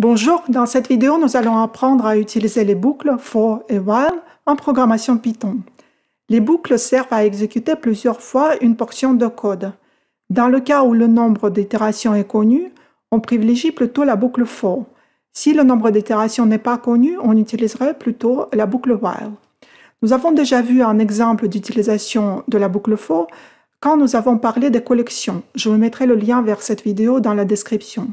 Bonjour, dans cette vidéo, nous allons apprendre à utiliser les boucles for et while en programmation Python. Les boucles servent à exécuter plusieurs fois une portion de code. Dans le cas où le nombre d'itérations est connu, on privilégie plutôt la boucle for. Si le nombre d'itérations n'est pas connu, on utiliserait plutôt la boucle while. Nous avons déjà vu un exemple d'utilisation de la boucle for quand nous avons parlé des collections. Je vous mettrai le lien vers cette vidéo dans la description.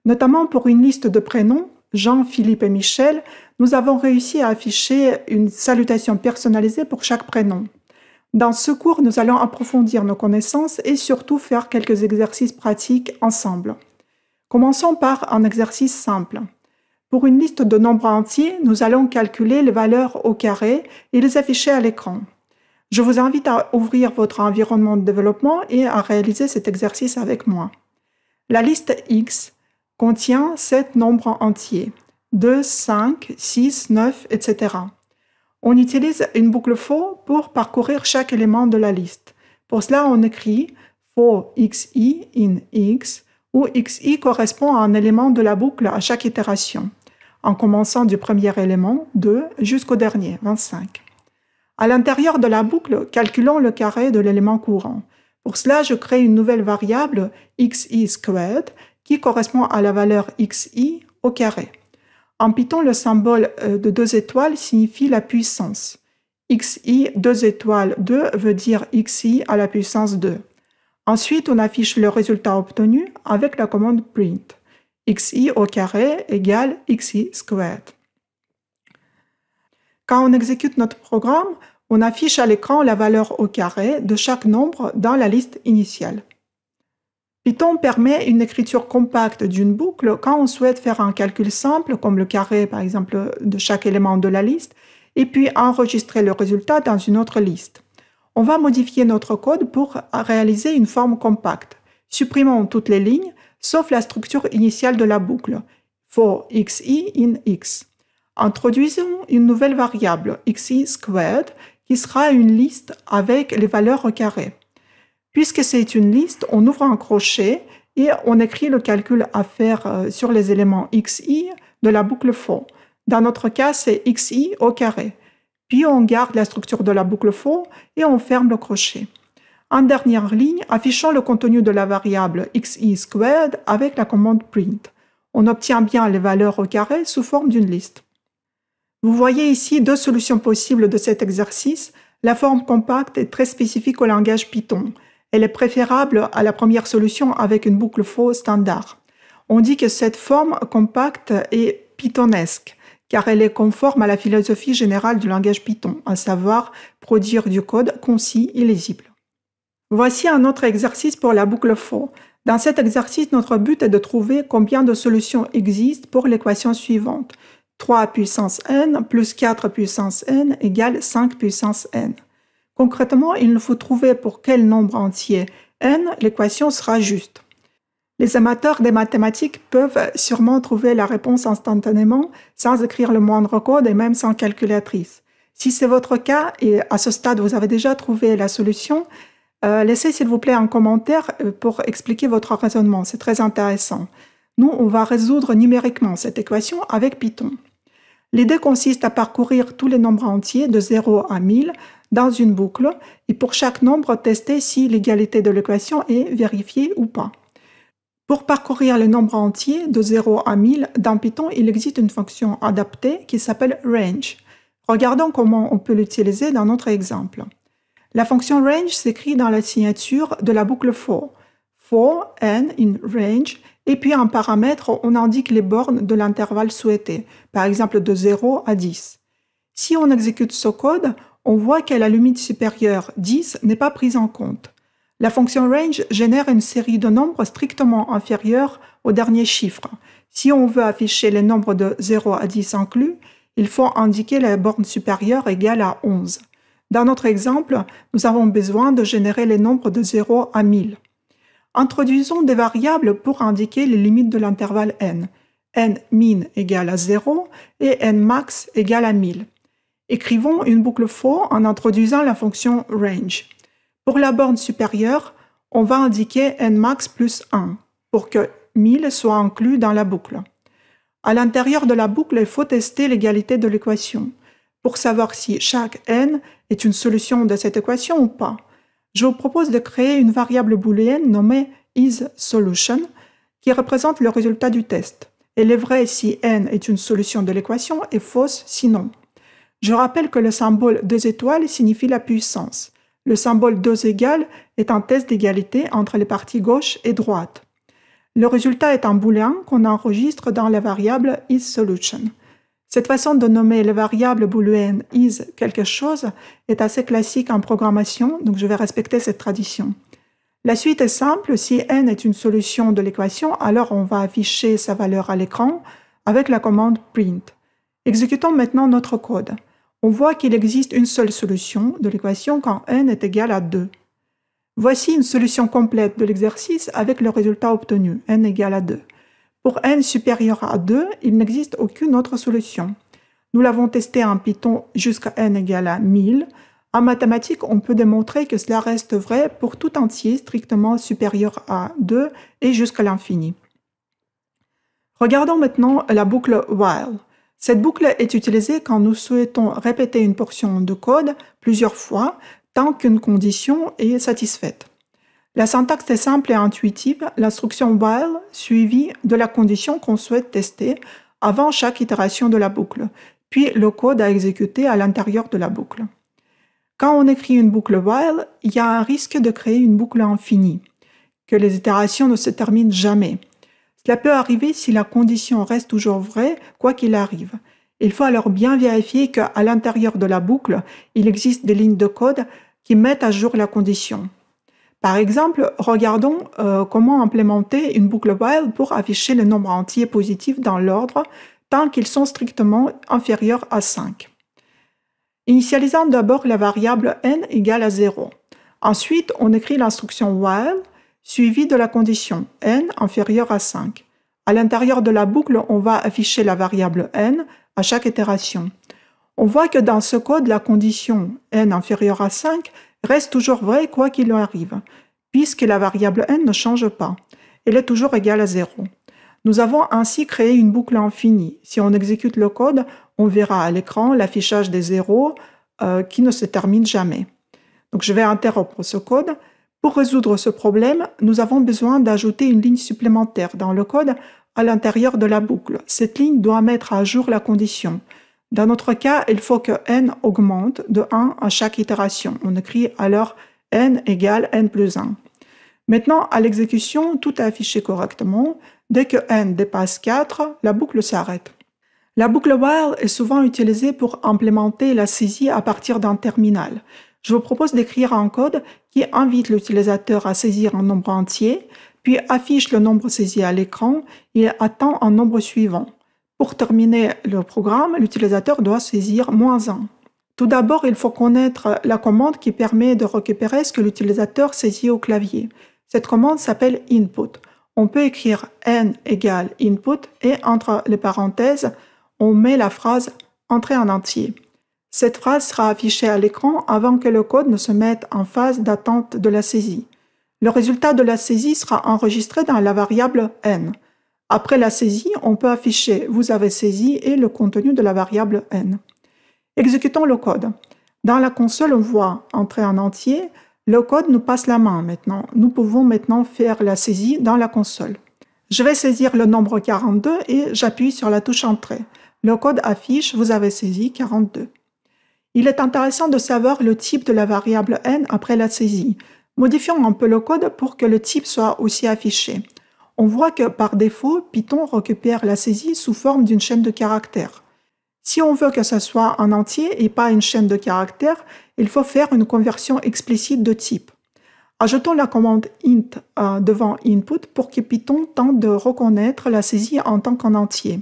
Notamment pour une liste de prénoms, Jean, Philippe et Michel, nous avons réussi à afficher une salutation personnalisée pour chaque prénom. Dans ce cours, nous allons approfondir nos connaissances et surtout faire quelques exercices pratiques ensemble. Commençons par un exercice simple. Pour une liste de nombres entiers, nous allons calculer les valeurs au carré et les afficher à l'écran. Je vous invite à ouvrir votre environnement de développement et à réaliser cet exercice avec moi. La liste X contient 7 nombres entiers, 2, 5, 6, 9, etc. On utilise une boucle for pour parcourir chaque élément de la liste. Pour cela, on écrit for xi in x, où xi correspond à un élément de la boucle à chaque itération, en commençant du premier élément, 2, jusqu'au dernier, 25. À l'intérieur de la boucle, calculons le carré de l'élément courant. Pour cela, je crée une nouvelle variable xi squared qui correspond à la valeur xi au carré. En Python, le symbole de 2 étoiles signifie la puissance. Xi 2 étoiles 2 veut dire xi à la puissance 2. Ensuite, on affiche le résultat obtenu avec la commande print. Xi au carré égale xi squared. Quand on exécute notre programme, on affiche à l'écran la valeur au carré de chaque nombre dans la liste initiale. Python permet une écriture compacte d'une boucle quand on souhaite faire un calcul simple, comme le carré par exemple de chaque élément de la liste, et puis enregistrer le résultat dans une autre liste. On va modifier notre code pour réaliser une forme compacte. Supprimons toutes les lignes, sauf la structure initiale de la boucle, for xi in x. Introduisons une nouvelle variable, xi squared, qui sera une liste avec les valeurs au carré. Puisque c'est une liste, on ouvre un crochet et on écrit le calcul à faire sur les éléments xi de la boucle for. Dans notre cas, c'est xi au carré. Puis on garde la structure de la boucle for et on ferme le crochet. En dernière ligne, affichons le contenu de la variable xi squared avec la commande print. On obtient bien les valeurs au carré sous forme d'une liste. Vous voyez ici 2 solutions possibles de cet exercice. La forme compacte est très spécifique au langage Python. Elle est préférable à la première solution avec une boucle for standard. On dit que cette forme compacte est pythonesque, car elle est conforme à la philosophie générale du langage Python, à savoir produire du code concis et lisible. Voici un autre exercice pour la boucle for. Dans cet exercice, notre but est de trouver combien de solutions existent pour l'équation suivante. 3 puissance n plus 4 puissance n égale 5 puissance n. Concrètement, il nous faut trouver pour quel nombre entier n l'équation sera juste. Les amateurs des mathématiques peuvent sûrement trouver la réponse instantanément sans écrire le moindre code et même sans calculatrice. Si c'est votre cas et à ce stade vous avez déjà trouvé la solution, laissez s'il vous plaît un commentaire pour expliquer votre raisonnement, c'est très intéressant. Nous, on va résoudre numériquement cette équation avec Python. L'idée consiste à parcourir tous les nombres entiers de 0 à 1000 dans une boucle et pour chaque nombre tester si l'égalité de l'équation est vérifiée ou pas. Pour parcourir les nombres entiers de 0 à 1000, dans Python, il existe une fonction adaptée qui s'appelle range. Regardons comment on peut l'utiliser dans notre exemple. La fonction range s'écrit dans la signature de la boucle for. For n in range, et puis en paramètre, on indique les bornes de l'intervalle souhaité, par exemple de 0 à 10. Si on exécute ce code, on voit que la limite supérieure 10 n'est pas prise en compte. La fonction range génère une série de nombres strictement inférieurs au dernier chiffre. Si on veut afficher les nombres de 0 à 10 inclus, il faut indiquer la borne supérieure égale à 11. Dans notre exemple, nous avons besoin de générer les nombres de 0 à 1000. Introduisons des variables pour indiquer les limites de l'intervalle n. N min égale à 0 et n max égale à 1000. Écrivons une boucle for en introduisant la fonction range. Pour la borne supérieure, on va indiquer n max plus 1 pour que 1000 soit inclus dans la boucle. À l'intérieur de la boucle, il faut tester l'égalité de l'équation pour savoir si chaque n est une solution de cette équation ou pas. Je vous propose de créer une variable booléenne nommée isSolution qui représente le résultat du test. Elle est vraie si n est une solution de l'équation et fausse sinon. Je rappelle que le symbole 2 étoiles signifie la puissance. Le symbole 2 égale est un test d'égalité entre les parties gauche et droite. Le résultat est un booléen qu'on enregistre dans la variable isSolution. Cette façon de nommer les variables booléennes is quelque chose est assez classique en programmation, donc je vais respecter cette tradition. La suite est simple, si n est une solution de l'équation, alors on va afficher sa valeur à l'écran avec la commande print. Exécutons maintenant notre code. On voit qu'il existe une seule solution de l'équation quand n est égal à 2. Voici une solution complète de l'exercice avec le résultat obtenu, n égale à 2. Pour n supérieur à 2, il n'existe aucune autre solution. Nous l'avons testé en Python jusqu'à n égale à 1000. En mathématiques, on peut démontrer que cela reste vrai pour tout entier strictement supérieur à 2 et jusqu'à l'infini. Regardons maintenant la boucle while. Cette boucle est utilisée quand nous souhaitons répéter une portion de code plusieurs fois tant qu'une condition est satisfaite. La syntaxe est simple et intuitive, l'instruction while suivie de la condition qu'on souhaite tester avant chaque itération de la boucle, puis le code à exécuter à l'intérieur de la boucle. Quand on écrit une boucle while, il y a un risque de créer une boucle infinie, que les itérations ne se terminent jamais. Cela peut arriver si la condition reste toujours vraie, quoi qu'il arrive. Il faut alors bien vérifier qu'à l'intérieur de la boucle, il existe des lignes de code qui mettent à jour la condition. Par exemple, regardons comment implémenter une boucle while pour afficher les nombres entiers positifs dans l'ordre tant qu'ils sont strictement inférieurs à 5. Initialisons d'abord la variable n égale à 0. Ensuite, on écrit l'instruction while suivie de la condition n inférieure à 5. À l'intérieur de la boucle, on va afficher la variable n à chaque itération. On voit que dans ce code, la condition n inférieure à 5 reste toujours vraie quoi qu'il arrive, puisque la variable n ne change pas. Elle est toujours égale à 0. Nous avons ainsi créé une boucle infinie. Si on exécute le code, on verra à l'écran l'affichage des zéros qui ne se termine jamais. Donc je vais interrompre ce code. Pour résoudre ce problème, nous avons besoin d'ajouter une ligne supplémentaire dans le code à l'intérieur de la boucle. Cette ligne doit mettre à jour la condition. Dans notre cas, il faut que n augmente de 1 à chaque itération. On écrit alors n égale n plus 1. Maintenant, à l'exécution, tout est affiché correctement. Dès que n dépasse 4, la boucle s'arrête. La boucle while est souvent utilisée pour implémenter la saisie à partir d'un terminal. Je vous propose d'écrire un code qui invite l'utilisateur à saisir un nombre entier, puis affiche le nombre saisi à l'écran et attend un nombre suivant. Pour terminer le programme, l'utilisateur doit saisir -1. Tout d'abord, il faut connaître la commande qui permet de récupérer ce que l'utilisateur saisit au clavier. Cette commande s'appelle input. On peut écrire n égale input et entre les parenthèses, on met la phrase « Entrer en entier ». Cette phrase sera affichée à l'écran avant que le code ne se mette en phase d'attente de la saisie. Le résultat de la saisie sera enregistré dans la variable n. Après la saisie, on peut afficher « Vous avez saisi » et le contenu de la variable n. Exécutons le code. Dans la console, on voit « Entrer en entier ». Le code nous passe la main maintenant. Nous pouvons maintenant faire la saisie dans la console. Je vais saisir le nombre 42 et j'appuie sur la touche Entrée. Le code affiche « Vous avez saisi 42 ». Il est intéressant de savoir le type de la variable n après la saisie. Modifions un peu le code pour que le type soit aussi affiché. On voit que par défaut, Python récupère la saisie sous forme d'une chaîne de caractères. Si on veut que ce soit un entier et pas une chaîne de caractères, il faut faire une conversion explicite de type. Ajoutons la commande int devant input pour que Python tente de reconnaître la saisie en tant qu'un entier.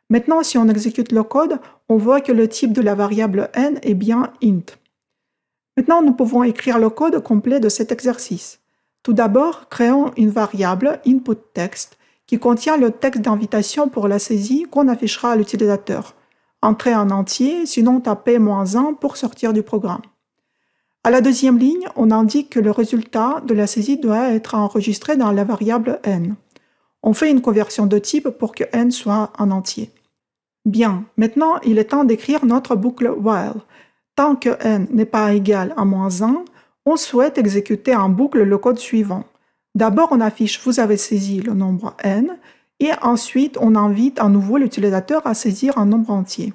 Maintenant, si on exécute le code, on voit que le type de la variable n est bien int. Maintenant, nous pouvons écrire le code complet de cet exercice. Tout d'abord, créons une variable inputText qui contient le texte d'invitation pour la saisie qu'on affichera à l'utilisateur. Entrez en entier, sinon tapez -1 pour sortir du programme. À la deuxième ligne, on indique que le résultat de la saisie doit être enregistré dans la variable n. On fait une conversion de type pour que n soit en entier. Bien, maintenant il est temps d'écrire notre boucle while. Tant que n n'est pas égal à -1, on souhaite exécuter en boucle le code suivant. D'abord on affiche « Vous avez saisi le nombre n » et ensuite on invite à nouveau l'utilisateur à saisir un nombre entier.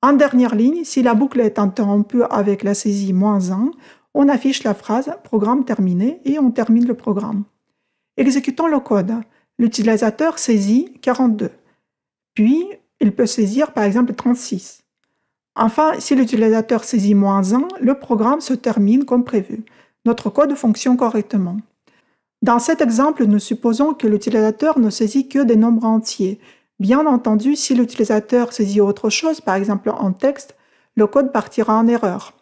En dernière ligne, si la boucle est interrompue avec la saisie -1, on affiche la phrase « Programme terminé » et on termine le programme. Exécutons le code. L'utilisateur saisit 42. Puis, il peut saisir par exemple 36. Enfin, si l'utilisateur saisit -1, le programme se termine comme prévu. Notre code fonctionne correctement. Dans cet exemple, nous supposons que l'utilisateur ne saisit que des nombres entiers. Bien entendu, si l'utilisateur saisit autre chose, par exemple en texte, le code partira en erreur.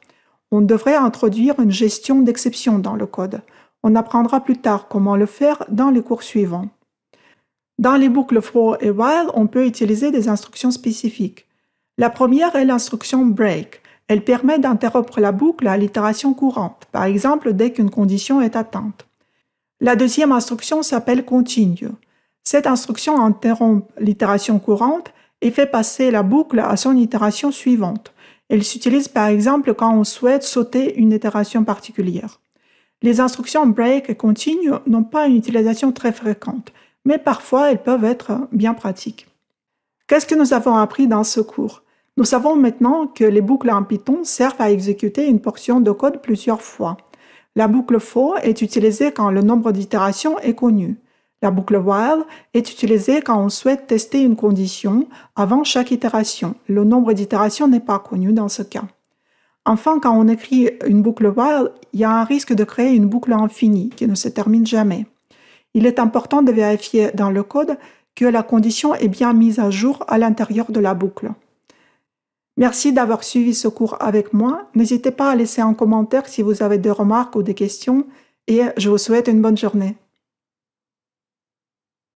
On devrait introduire une gestion d'exception dans le code. On apprendra plus tard comment le faire dans les cours suivants. Dans les boucles for et while, on peut utiliser des instructions spécifiques. La première est l'instruction break. Elle permet d'interrompre la boucle à l'itération courante, par exemple dès qu'une condition est atteinte. La deuxième instruction s'appelle continue. Cette instruction interrompt l'itération courante et fait passer la boucle à son itération suivante. Elle s'utilise par exemple quand on souhaite sauter une itération particulière. Les instructions break et continue n'ont pas une utilisation très fréquente, mais parfois elles peuvent être bien pratiques. Qu'est-ce que nous avons appris dans ce cours? Nous savons maintenant que les boucles en Python servent à exécuter une portion de code plusieurs fois. La boucle for est utilisée quand le nombre d'itérations est connu. La boucle while est utilisée quand on souhaite tester une condition avant chaque itération. Le nombre d'itérations n'est pas connu dans ce cas. Enfin, quand on écrit une boucle while, il y a un risque de créer une boucle infinie qui ne se termine jamais. Il est important de vérifier dans le code que la condition est bien mise à jour à l'intérieur de la boucle. Merci d'avoir suivi ce cours avec moi. N'hésitez pas à laisser un commentaire si vous avez des remarques ou des questions et je vous souhaite une bonne journée.